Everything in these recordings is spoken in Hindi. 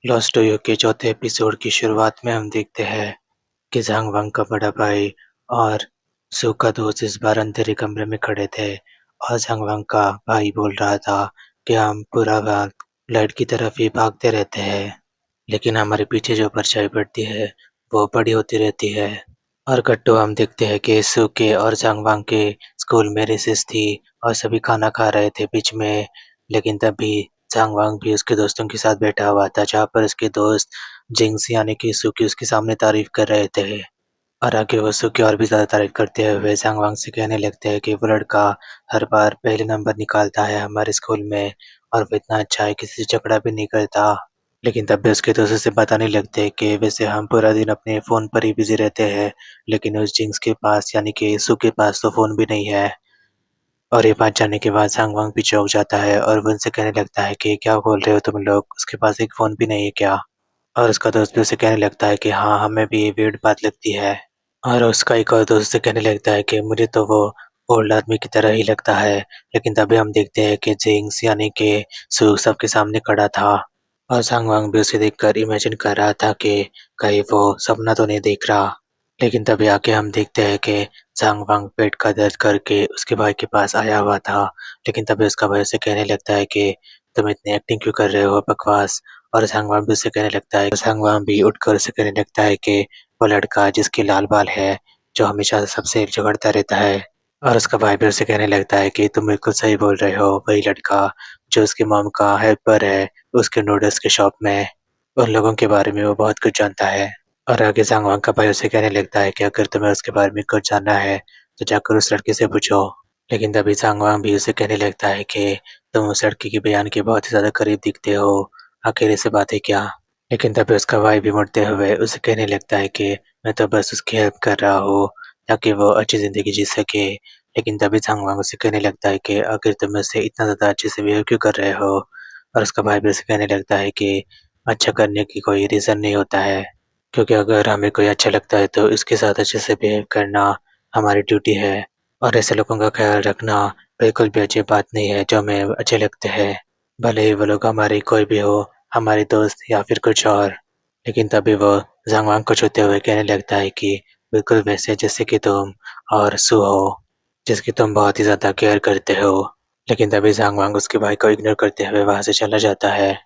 लॉस्ट टू यू के चौथे एपिसोड की शुरुआत में हम देखते हैं कि झांग वांग का बड़ा भाई और सू का दोस्त इस बार अंधेरे कमरे में खड़े थे और झांग वांग का भाई बोल रहा था कि हम पूरा वक्त लाइट की तरफ ही भागते रहते हैं, लेकिन हमारे पीछे जो परछाई पड़ती है वो बड़ी होती रहती है। और कट्टू हम देखते हैं कि सू के और झांग वांग के स्कूल में रिसेस थी और सभी खाना खा रहे थे बीच में, लेकिन तभी झांग वांग भी उसके दोस्तों के साथ बैठा हुआ था जहाँ पर उसके दोस्त जिंग्स यानी कि सू की उसके सामने तारीफ कर रहे थे। और आगे वो सू की और भी ज़्यादा तारीफ करते हुए झांग वांग से कहने लगते हैं कि वो लड़का हर बार पहले नंबर निकालता है हमारे स्कूल में और वो इतना अच्छा है, किसी से झगड़ा भी नहीं करता। लेकिन तब भी उसके दोस्तों से बताने लगते हैं कि वैसे हम पूरा दिन अपने फ़ोन पर ही बिजी रहते हैं, लेकिन उस जिंक्स के पास यानी कि सू के पास तो फ़ोन भी नहीं है। और ये बात जानने के बाद सांग वांग भी चौंक जाता है और वो उनसे कहने लगता है कि क्या बोल रहे हो तुम लोग, उसके पास एक फ़ोन भी नहीं है क्या? और उसका दोस्त भी उसे कहने लगता है कि हाँ, हमें भी ये वियर्ड बात लगती है। और उसका एक और दोस्त उसे कहने लगता है कि मुझे तो वो ओल्ड आदमी की तरह ही लगता है। लेकिन तभी हम देखते हैं कि जिंक्स यानी कि सू सबके सामने खड़ा था और सांग वांग भी उसे देखकर इमेजिन कर रहा था कि कहीं वो सपना तो नहीं देख रहा। लेकिन तभी आके हम देखते हैं कि सांग वांग पेट का दर्द करके उसके भाई के पास आया हुआ था। लेकिन तभी उसका भाई उसे कहने लगता है कि तुम इतनी एक्टिंग क्यों कर रहे हो, बकवास। और सांग वांग भी उसे कहने लगता है, सांग वांग भी उठकर उसे कहने लगता है कि वो लड़का जिसके लाल बाल है, जो हमेशा सबसे झगड़ता रहता है। और उसका भाई भी उसे कहने लगता है कि तुम बिल्कुल सही बोल रहे हो, वही लड़का जो उसकी मॉम का हेल्पर है उसके नूडल्स के शॉप में। उन लोगों के बारे में वो बहुत कुछ जानता है। और आगे सांग वांग का भाई उसे कहने लगता है कि अगर तुम्हें उसके बारे में कुछ जानना है तो जाकर उस लड़के से पूछो। लेकिन तभी सांग वांग भी उसे कहने लगता है कि तुम उस लड़के के बयान के बहुत ही ज़्यादा करीब दिखते हो, आखिर ऐसी बात है क्या? लेकिन तभी उसका भाई भी मुड़ते हुए उसे कहने लगता है कि मैं तो बस उसकी हेल्प कर रहा हूँ ताकि वो अच्छी ज़िंदगी जी सके। लेकिन तभी सांग वांग उसे कहने लगता है कि आखिर तुम उससे इतना ज़्यादा अच्छे से बिहेव क्यों कर रहे हो? और उसका भाई भी उसे कहने लगता है कि अच्छा करने की कोई रीज़न नहीं होता है, क्योंकि अगर हमें कोई अच्छा लगता है तो उसके साथ अच्छे से बिहेव करना हमारी ड्यूटी है। और ऐसे लोगों का ख्याल रखना बिल्कुल भी अच्छी बात नहीं है जो हमें अच्छे लगते हैं, भले ही वो लोग हमारे कोई भी हो, हमारे दोस्त या फिर कुछ और। लेकिन तभी वो झांग वांग को छूते हुए कहने लगता है कि बिल्कुल वैसे जैसे कि तुम और सू हो, जिसकी तुम बहुत ही ज़्यादा केयर करते हो। लेकिन तभी झांग वांग उसके भाई को इग्नोर करते हुए वहाँ से चला जाता है।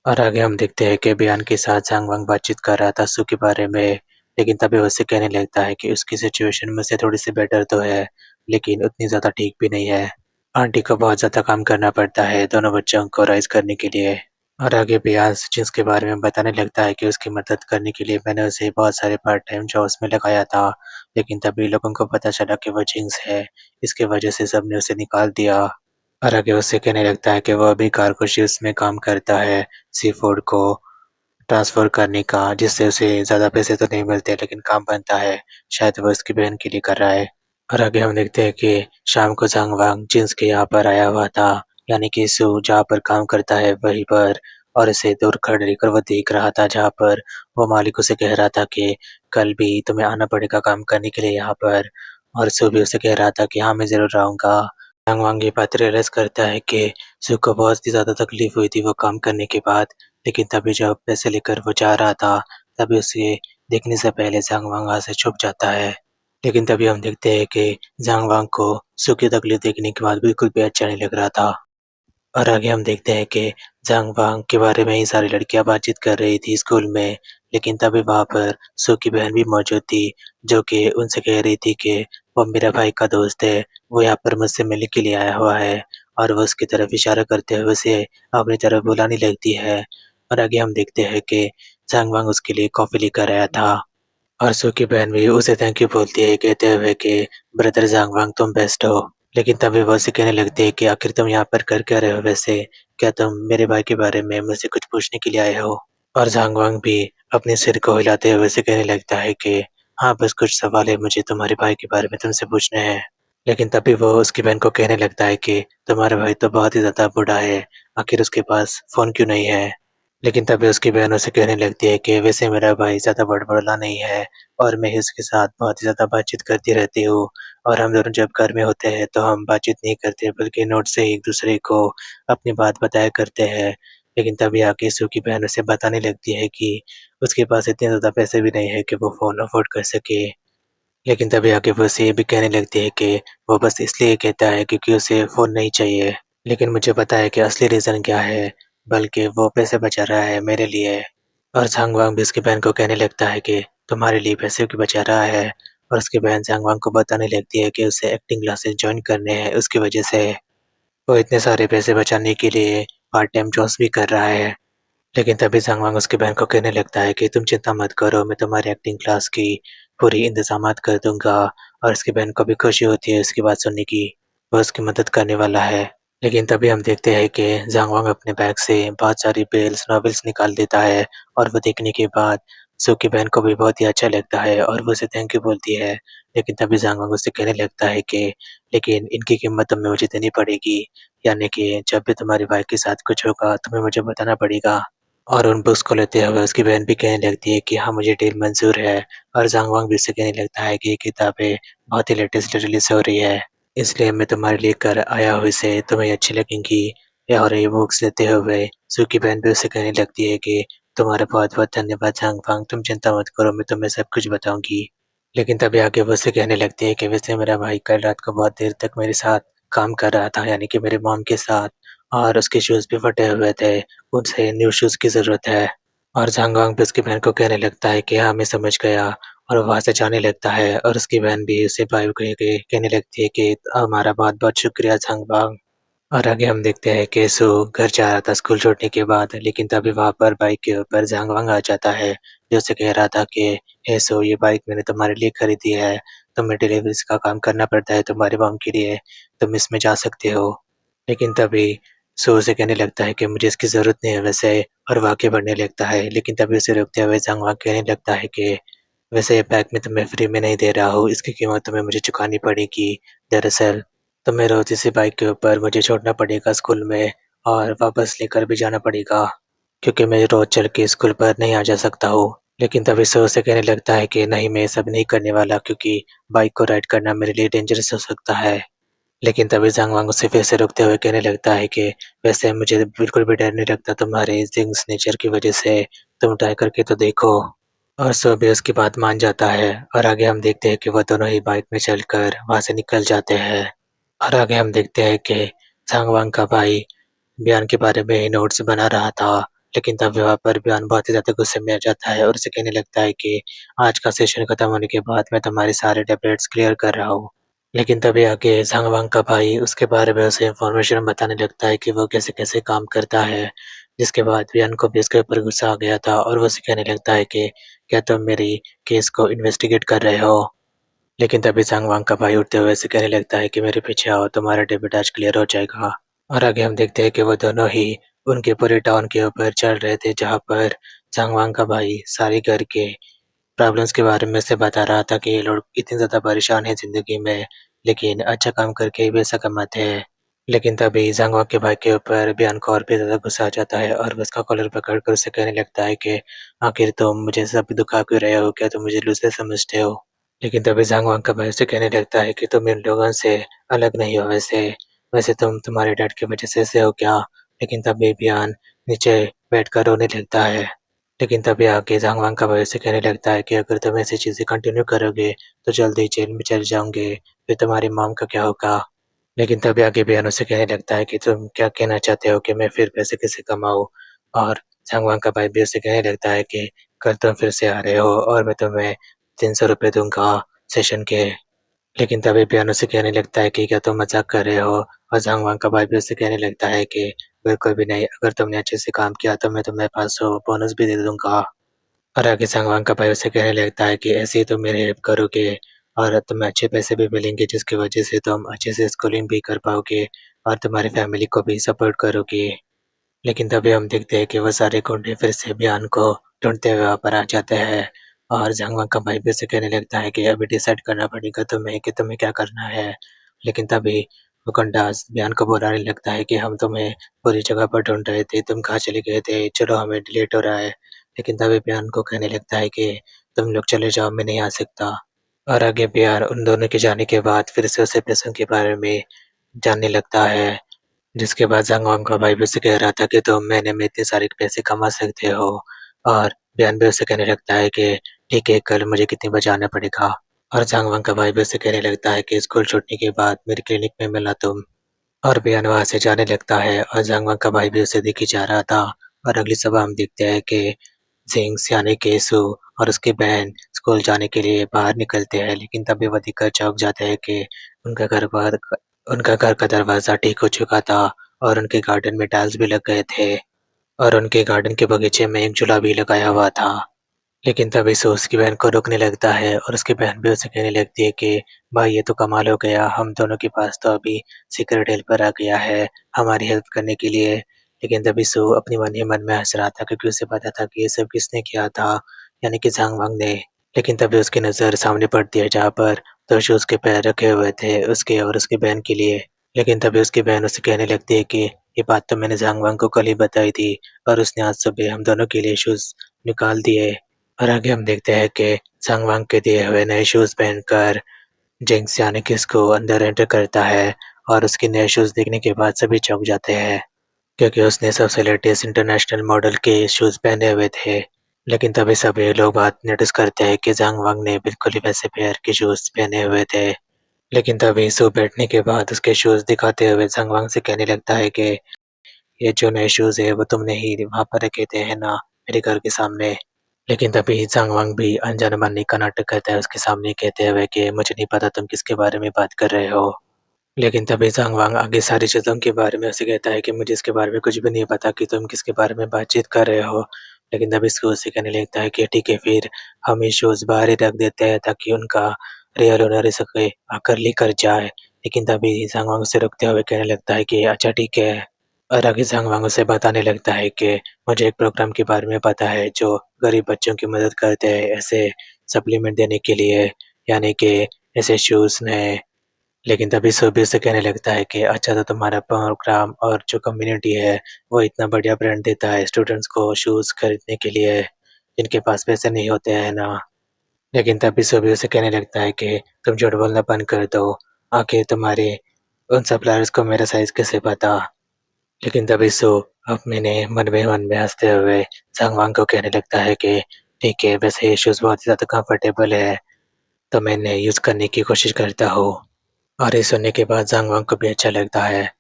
और आगे हम देखते हैं कि बयान के साथ झांग वांग बातचीत कर रहा था सू के बारे में। लेकिन तभी वो उससे कहने लगता है कि उसकी सिचुएशन में से थोड़ी सी बेटर तो है, लेकिन उतनी ज़्यादा ठीक भी नहीं है। आंटी को बहुत ज़्यादा काम करना पड़ता है दोनों बच्चों को राइज़ करने के लिए। और आगे बयान जिन्स के बारे में बताने लगता है कि उसकी मदद करने के लिए मैंने उसे बहुत सारे पार्ट टाइम जॉब्स में लगाया था, लेकिन तभी लोगों को पता चला कि वो जिन्स है, इसकी वजह से सबने उसे निकाल दिया। और आगे उससे कहने लगता है कि वो अभी कार्गो शिप्स में काम करता है, सी फूड को ट्रांसफ़र करने का, जिससे उसे ज़्यादा पैसे तो नहीं मिलते लेकिन काम बनता है, शायद वो उसकी बहन के लिए कर रहा है। और आगे हम देखते हैं कि शाम को झांग वांग जिन्स के यहाँ पर आया हुआ था, यानी कि सू जहाँ पर काम करता है वहीं पर, और उसे दूर खड़े रहकर वो देख रहा था जहाँ पर वो मालिक उसे कह रहा था कि कल भी तुम्हें आना पड़ेगा काम करने के लिए यहाँ पर। और सू भी उसे कह रहा था कि हाँ, मैं ज़रूर आऊँगा। झांग वांग ये बात रियलाइज़ करता है कि सू को बहुत ही ज़्यादा तकलीफ़ हुई थी वो काम करने के बाद। लेकिन तभी जब पैसे लेकर वो जा रहा था, तभी उसे देखने से पहले झांग वांग वहाँ से छुप जाता है। लेकिन तभी हम देखते हैं कि झांग वांग को सू की तकलीफ देखने के बाद बिल्कुल भी अच्छा नहीं लग रहा था। और आगे हम देखते हैं कि झांग वांग के बारे में ही सारी लड़कियां बातचीत कर रही थी स्कूल में। लेकिन तभी वहाँ पर सू की बहन भी मौजूद थी, जो कि उनसे कह रही थी कि वो मेरा भाई का दोस्त है, वो यहाँ पर मुझसे मिलने के लिए आया हुआ है। और वो उसकी तरफ इशारा करते हुए उसे अपनी तरफ बुलाने लगती है। और आगे हम देखते हैं कि झांग वांग उसके लिए कॉफ़ी लेकर आया था और सू की बहन भी उसे थैंक यू बोलती है कहते हुए कि ब्रदर झांग वांग तुम बेस्ट हो। लेकिन तभी वो उसे कहने लगती है कि आखिर तुम यहाँ पर कर क्या रहे हो वैसे? क्या तुम मेरे भाई के बारे में मुझसे कुछ पूछने के लिए आए हो? और झांग वांग भी अपने सिर को हिलाते हुए उसे कहने लगता है कि हाँ, बस कुछ सवाल है मुझे तुम्हारे भाई के बारे में तुमसे पूछने हैं। लेकिन तभी वो उसकी बहन को कहने लगता है कि तुम्हारा भाई तो बहुत ही ज़्यादा बूढ़ा है, आखिर उसके पास फ़ोन क्यों नहीं है? लेकिन तभी उसकी बहन उसे कहने लगती है कि वैसे मेरा भाई ज़्यादा बड़बड़ाला नहीं है और मैं ही उसके साथ बहुत ही ज़्यादा बातचीत करती रहती हूँ। और हम दोनों जब घर में होते हैं तो हम बातचीत नहीं करते बल्कि नोट से ही एक-दूसरे को अपनी बात बताया करते हैं। लेकिन तभी आके सू की बहन उसे बताने लगती है कि उसके पास इतने ज़्यादा पैसे भी नहीं है कि वो फ़ोन अफ़ोर्ड कर सके। लेकिन तभी आके वो उसे ये भी कहने लगती है कि वो बस इसलिए कहता है क्योंकि उसे फ़ोन नहीं चाहिए। लेकिन मुझे पता है कि असली रीज़न क्या है, बल्कि वो पैसे बचा रहा है मेरे लिए। और झांगवांग भी उसकी बहन को कहने लगता है कि तुम्हारे लिए पैसे क्यों बचा रहा है, और उसकी बहन झांगवांग को बताने लगती है कि उसे एक्टिंग क्लासेस जॉइन करने हैं, उसकी वजह से वो इतने सारे पैसे बचाने के लिए पार्ट टाइम जॉब्स भी कर रहा है। लेकिन तभी झांगवांग उसकी बहन को कहने लगता है कि तुम चिंता मत करो, मैं तुम्हारी एक्टिंग क्लास की पूरी इंतज़ामात कर दूँगा। और उसकी बहन को भी खुशी होती है उसकी बात सुनने की, वो उसकी मदद करने वाला है। लेकिन तभी हम देखते हैं कि झांगवांग अपने बैग से बहुत सारी बेल्स, नॉवेल्स निकाल देता है, और वो देखने के बाद सू की बहन को भी बहुत ही अच्छा लगता है और वो उसे थैंक यू बोलती है। लेकिन तभी झांगवांग उससे कहने लगता है कि लेकिन इनकी कीमत तुम्हें मुझे देनी पड़ेगी, यानी कि जब भी तुम्हारे भाई के साथ कुछ होगा तुम्हें मुझे बताना पड़ेगा। और उन बुक्स को लेते हुए उसकी बहन भी कहने लगती है कि हाँ, मुझे डील मंज़ूर है। और ज़ांग वांग भी उससे कहने लगता है कि ये किताबें बहुत ही लेटेस्ट रिलीज़ हो रही है, इसलिए मैं तुम्हारे लिए लेकर आया हूँ इसे, तुम्हें अच्छी लगेंगी। और ये बुक्स लेते हुए सू की बहन भी उसे कहने लगती है कि तुम्हारा बहुत-बहुत धन्यवाद ज़ांग वांग, तुम चिंता मत करो, मैं तुम्हें सब कुछ बताऊँगी। लेकिन तभी आगे वो उससे कहने लगती है कि वैसे मेरा भाई कल रात को बहुत देर तक मेरे साथ काम कर रहा था, यानी कि मेरे मॉम के साथ, और उसके शूज़ भी फटे हुए थे, उसे न्यू शूज़ की ज़रूरत है। और झांगवांग भी उसकी बहन को कहने लगता है कि हाँ, मैं समझ गया, और वो वहाँ से जाने लगता है। और उसकी बहन भी उसे बाय कह के कहने लगती है कि हमारा बहुत-बहुत शुक्रिया झांगवांग। और आगे हम देखते हैं कि सू घर जा रहा था स्कूल छोड़ने के बाद, लेकिन तभी वहाँ पर बाइक के ऊपर झांगवांग आ जाता है, जो उसे कह रहा था कि हे सू, ये बाइक मैंने तुम्हारे लिए खरीदी है, तुम्हें डिलीवरीज़ का काम करना पड़ता है तुम्हारी मॉम के लिए, तुम इसमें जा सकते हो। लेकिन तभी सू उसे कहने लगता है कि मुझे इसकी ज़रूरत नहीं है वैसे, और वो आगे बढ़ने लगता है। लेकिन तभी उसे रोकते हुए झांगवांग कहने लगता है कि वैसे ये बैग मैं तुम्हें फ्री में नहीं दे रहा हूँ, इसकी कीमत तुम्हें मुझे चुकानी पड़ेगी। दरअसल तुम्हें रोज़ इसी बाइक के ऊपर मुझे छोड़ना पड़ेगा स्कूल में, और वापस लेकर भी जाना पड़ेगा, क्योंकि मैं रोज़ चल के स्कूल पर नहीं आ जा सकता हूँ। लेकिन तभी सर उसे कहने लगता है कि नहीं, मैं ये सब नहीं करने वाला, क्योंकि बाइक को राइड करना मेरे लिए डेंजरस हो सकता है। लेकिन तभी ज़ांग वांग उसे फिर से रोकते हुए कहने लगता है कि वैसे मुझे बिल्कुल भी डर नहीं लगता तुम्हारे जिंक्स नेचर की वजह से, तुम ट्राई करके तो देखो। और सो भी उसकी बात मान जाता है, और आगे हम देखते हैं कि वो दोनों ही बाइक में चलकर वहाँ से निकल जाते हैं। और आगे हम देखते हैं कि ज़ांग वांग का भाई बयान के बारे में नोट्स बना रहा था, लेकिन तब वहाँ पर बयान बहुत ही ज़्यादा गुस्से में आ जाता है और उसे कहने लगता है कि आज का सेशन खत्म होने के बाद मैं तुम्हारे सारे टैबलेट्स क्लियर कर रहा हूँ। लेकिन तभी आगे झांग वांग का भाई उसके बारे में उसे इन्फॉर्मेशन बताने लगता है कि वो कैसे-कैसे काम करता है, जिसके बाद वियान को भी उसके ऊपर गुस्सा आ गया था, और वो उसे कहने लगता है कि क्या तुम मेरी केस को इन्वेस्टिगेट कर रहे हो? लेकिन तभी झांग वांग का भाई उठते हुए उसे कहने लगता है कि मेरे पीछे आओ, तुम्हारा डेबिट आज क्लियर हो जाएगा। और आगे हम देखते हैं कि वो दोनों ही उनके पूरे टाउन के ऊपर चल रहे थे, जहाँ पर झांग वांग का भाई सारे घर के प्रॉब्लम्स के बारे में उसे बता रहा था कि ये लोग इतने ज़्यादा परेशान हैं ज़िंदगी में, लेकिन अच्छा काम करके भी पैसा कमाते हैं। लेकिन तभी ज़ांग के भाई के ऊपर बयान को और भी ज़्यादा गुस्सा आ जाता है, और वो उसका कॉलर पकड़कर उससे कहने लगता है कि आखिर तुम मुझे सब दुखा क्यों रहे हो? क्या तुम मुझे लूज़र समझते हो? लेकिन तभी ज़ांग का भाई उसे कहने लगता है कि तुम इन लोगों से अलग नहीं हो वैसे, वैसे तुम तुम्हारे डैड की वजह से ऐसे हो क्या? लेकिन तभी बयान नीचे बैठकर रोने लगता है। लेकिन तभी आगे ज़ांग वांग का भाई उसे कहने लगता है कि अगर तुम ऐसी चीज़ें कंटिन्यू करोगे, तो जल्द ही जेल में चले जाओगे, फिर तुम्हारी मॉम का क्या होगा? लेकिन तभी आगे बयान उसे कहने लगता है कि तुम क्या कहना चाहते हो कि मैं फिर पैसे कैसे कमाऊँ? और ज़ांग वांग का भाई भी उसे कहने लगता है कि कल तुम फिर से आ रहे हो और मैं तुम्हें ₹300 दूँगा सेशन के। लेकिन तभी बयान उसे कहने लगता है कि क्या तुम मज़ाक कर रहे हो? और ज़ांग वांग का भाई भी उसे कहने लगता है कि बिल्कुल भी नहीं, अगर तुमने अच्छे से काम किया तो मैं तुम्हें 500 बोनस भी दे दूँगा। और आगे ज़ांग का भाई उसे कहने लगता है कि ऐसे ही तुम मेरी हेल्प करोगे, और तुम्हें अच्छे पैसे भी मिलेंगे, जिसकी वजह से तुम अच्छे से स्कूलिंग भी कर पाओगे और तुम्हारी फैमिली को भी सपोर्ट करोगे। लेकिन तभी हम देखते हैं कि वो सारे गुंडे फिर से बयान को ढूँढते हुए वहाँ पर आ जाते हैं, और ज़ांग का भाई भी उसे कहने लगता है कि अभी डिसाइड करना पड़ेगा तुम्हें कि तुम्हें क्या करना है। लेकिन तभी वो गुंडा बयान को बुलाने लगता है कि हम तुम्हें पूरी जगह पर ढूँढ रहे थे, तुम कहाँ चले गए थे? चलो, हमें लेट हो रहा है। लेकिन तभी बयान को कहने लगता है कि तुम लोग चले जाओ, मैं नहीं आ सकता। और आगे बयान उन दोनों के जाने के बाद फिर से उसे पैसों के बारे में जानने लगता है, जिसके बाद ज़ांग का भाई भी उसे कह रहा था कि तुम महीने में इतने सारे पैसे कमा सकते हो और बियान भी उसे कहने लगता है कि ठीक है, कल मुझे कितने बजे आना पड़ेगा। और ज़ांग का भाई भी उसे कहने लगता है कि स्कूल छूटने के बाद मेरी क्लिनिक में मिलना तुम। और बियान वहाँ से जाने लगता है और ज़ांग का भाई भी उसे देखे जा रहा था। और अगली सुबह हम देखते हैं कि जिंग्स यानी कि सू और उसकी बहन स्कूल जाने के लिए बाहर निकलते हैं, लेकिन तभी वो देखकर चौंक जाते हैं कि उनका घर बाहर उनका घर का दरवाज़ा ठीक हो चुका था और उनके गार्डन में टाइल्स भी लग गए थे और उनके गार्डन के बगीचे में एक झूला भी लगाया हुआ था। लेकिन तभी से उसकी बहन को रोकने लगता है और उसकी बहन भी उसे कहने लगती है कि भाई ये तो कमाल हो गया, हम दोनों के पास तो अभी सीक्रेट हेल्पर आ गया है हमारी हेल्प करने के लिए। लेकिन तभी सो अपनी मन ही मन में हँस रहा था क्योंकि उसे पता था कि ये सब किसने किया था, यानी कि झांग वांग ने। लेकिन तभी उसकी नज़र सामने पड़ती है जहाँ पर 2 शूज़ के पैर रखे हुए थे उसके और उसकी बहन के लिए। लेकिन तभी उसकी बहन उसे कहने लगती है कि ये बात तो मैंने झांग वांग को कल ही बताई थी और उसने आज सुबह हम दोनों के लिए शूज़ निकाल दिए। और आगे हम देखते हैं कि सांगवांग के दिए हुए नए शूज़ पहनकर जिंक्स यानी कि उसको अंदर एंटर करता है और उसके नए शूज़ देखने के बाद सभी चौंक जाते हैं क्योंकि उसने सबसे लेटेस्ट इंटरनेशनल मॉडल के शूज़ पहने हुए थे। लेकिन तभी सभी लोग बात नोटिस करते हैं कि ज़ांग वांग ने बिल्कुल ही वैसे पेयर के शूज़ पहने हुए थे। लेकिन तभी सो बैठने के बाद उसके शूज़ दिखाते हुए ज़ांग वांग से कहने लगता है कि ये जो नए शूज़ है वो तुमने ही वहाँ पर रखे थे, है ना? मेरे घर के सामने। लेकिन तभी ज़ांग भी अनजान-मानी का नाटक करता है उसके सामने कहते हुए कि मुझे नहीं पता तुम किसके बारे में बात कर रहे हो। लेकिन तभी ज़ांग आगे सारी चीज़ों के बारे में उसे कहता है कि मुझे इसके बारे में कुछ भी नहीं पता कि तुम किसके बारे में बातचीत कर रहे हो। लेकिन तभी उसको उसे कहने लगता है कि ठीक है, फिर हम ये शूज़ बाहर ही रख देते हैं ताकि उनका रियल ओनर इसे आकर लेकर जाए। लेकिन तभी ज़ांग उसे रोकते हुए कहने लगता है कि अच्छा ठीक है। और आगे ज़ांग उसे बताने लगता है कि मुझे एक प्रोग्राम के बारे में पता है जो गरीब बच्चों की मदद करते हैं ऐसे सप्लीमेंट देने के लिए, यानी कि ऐसे शूज़ में। लेकिन तभी सुबीर से कहने लगता है कि अच्छा तो तुम्हारा प्रोग्राम और जो कम्युनिटी है वो इतना बढ़िया ब्रांड देता है स्टूडेंट्स को शूज़ खरीदने के लिए जिनके पास पैसे नहीं होते हैं ना। लेकिन तभी सुबीर से कहने लगता है कि तुम झूठ बोलना बंद कर दो, आखिर तुम्हारे उन सप्लायर्स को मेरा साइज़ कैसे पता। लेकिन तभी सो अपने मन में हँसते हुए ज़ांग को कहने लगता है कि ठीक है, वैसे ये शूज़ बहुत ही ज़्यादा कंफर्टेबल है, तो मैं इन्हें यूज़ करने की कोशिश करता हूँ। और ये सुनने के बाद ज़ांग को भी अच्छा लगता है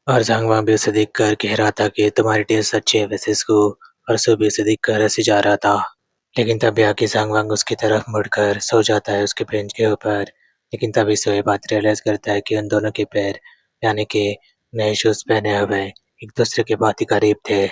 और ज़ांग भी उसे देखकर कह रहा था कि तुम्हारी टेस्ट अच्छी है वैसे इसको, और सो भी उसे देखकर हँसे जा रहा था। लेकिन तभी आके ज़ांग उसकी तरफ मुड़कर सो जाता है उसके बेंच के ऊपर। लेकिन तभी से ये बात रियलाइज़ करता है कि उन दोनों के पैर, यानी कि नए शूज़ पहने हुए, एक दूसरे के बहुत ही करीब थे।